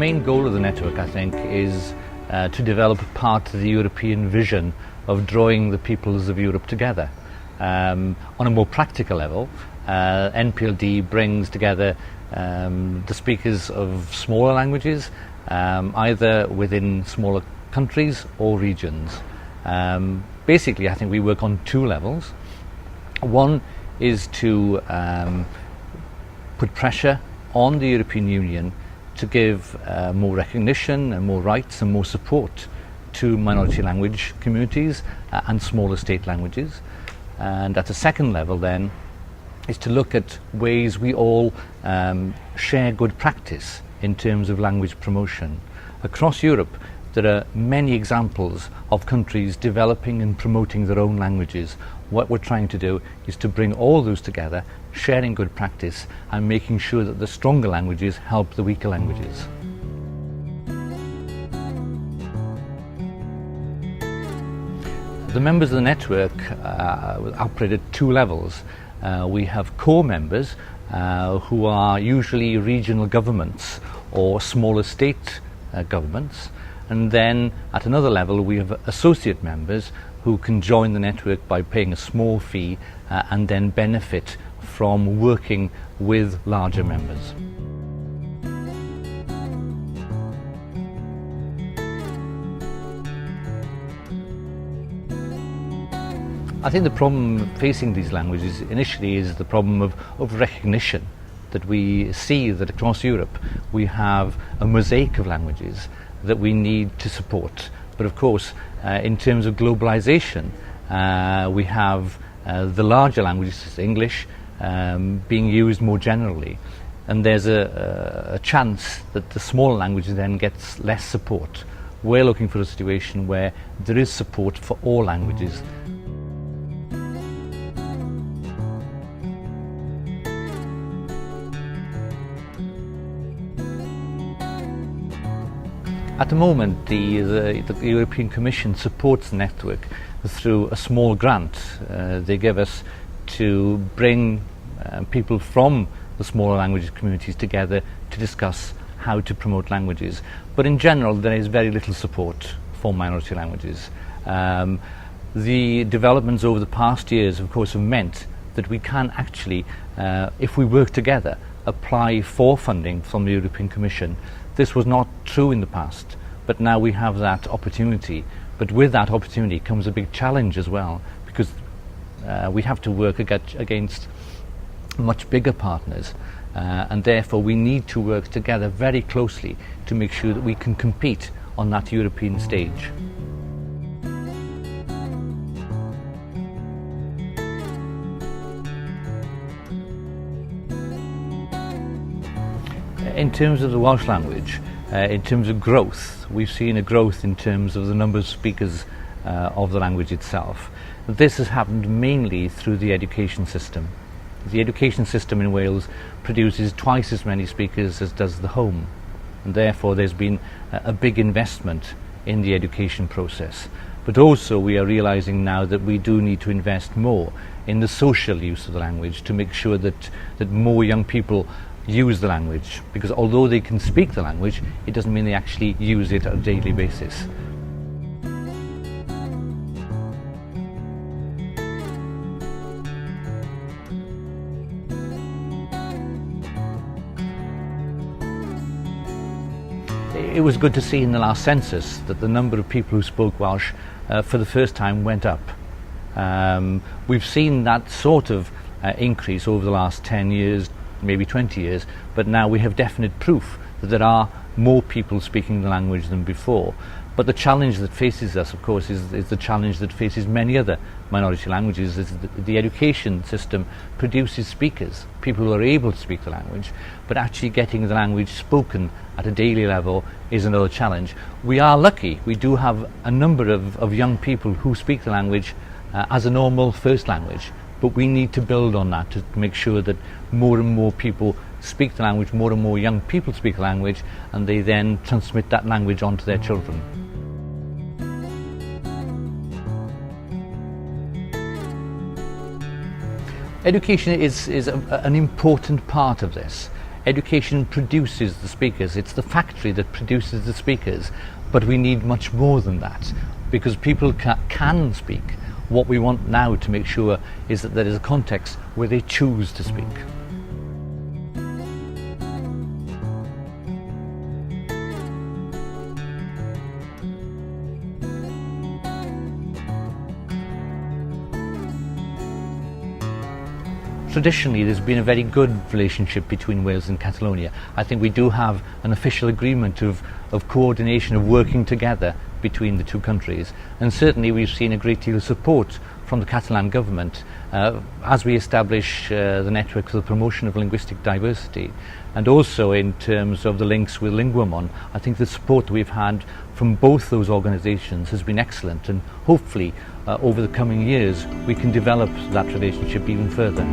main goal of the network, I think, is to develop part of the European vision of drawing the peoples of Europe together. On a more practical level, NPLD brings together the speakers of smaller languages, either within smaller countries or regions. Basically, I think we work on two levels. One is to put pressure on the European Union to give more recognition and more rights and more support to minority language communities and smaller state languages. And at a second level then is to look at ways we all share good practice in terms of language promotion. Across Europe there are many examples of countries developing and promoting their own languages. What we're trying to do is to bring all those together, sharing good practice and making sure that the stronger languages help the weaker languages. The members of the network operate at two levels. We have core members who are usually regional governments or smaller state governments, and then at another level we have associate members who can join the network by paying a small fee and then benefit from working with larger members. I think the problem facing these languages initially is the problem of recognition, that we see that across Europe we have a mosaic of languages that we need to support. But of course, in terms of globalization, we have the larger languages, English, being used more generally. And there's a chance that the smaller languages then gets less support. We're looking for a situation where there is support for all languages. At the moment, the European Commission supports the network through a small grant they give us to bring people from the smaller language communities together to discuss how to promote languages. But in general, there is very little support for minority languages. The developments over the past years, of course, have meant that we can actually, if we work together, apply for funding from the European Commission. This was not true in the past, but now we have that opportunity. But with that opportunity comes a big challenge as well, because we have to work against much bigger partners, and therefore we need to work together very closely to make sure that we can compete on that European stage. In terms of the Welsh language, in terms of growth, we've seen a growth in terms of the number of speakers of the language itself. This has happened mainly through the education system. The education system in Wales produces twice as many speakers as does the home, and therefore there's been a big investment in the education process. But also we are realising now that we do need to invest more in the social use of the language to make sure that more young people use the language, because although they can speak the language, it doesn't mean they actually use it on a daily basis. It was good to see in the last census that the number of people who spoke Welsh for the first time went up. We've seen that sort of increase over the last 10 years, maybe 20 years, but now we have definite proof that there are more people speaking the language than before. But the challenge that faces us, of course, is the challenge that faces many other minority languages, is that the education system produces speakers, people who are able to speak the language, but actually getting the language spoken at a daily level is another challenge. We are lucky, we do have a number of young people who speak the language as a normal first language, but we need to build on that to make sure that more and more people speak the language, more and more young people speak the language, and they then transmit that language on to their children. Education is an important part of this. education produces the speakers. It's the factory that produces the speakers. But we need much more than that, because people can speak. What we want now to make sure is that there is a context where they choose to speak. Traditionally, there's been a very good relationship between Wales and Catalonia. I think we do have an official agreement of coordination, of working together between the two countries. And certainly we've seen a great deal of support from the Catalan government as we establish the network for the promotion of linguistic diversity. And also in terms of the links with Lingua. I think the support that we've had from both those organisations has been excellent, and hopefully over the coming years we can develop that relationship even further.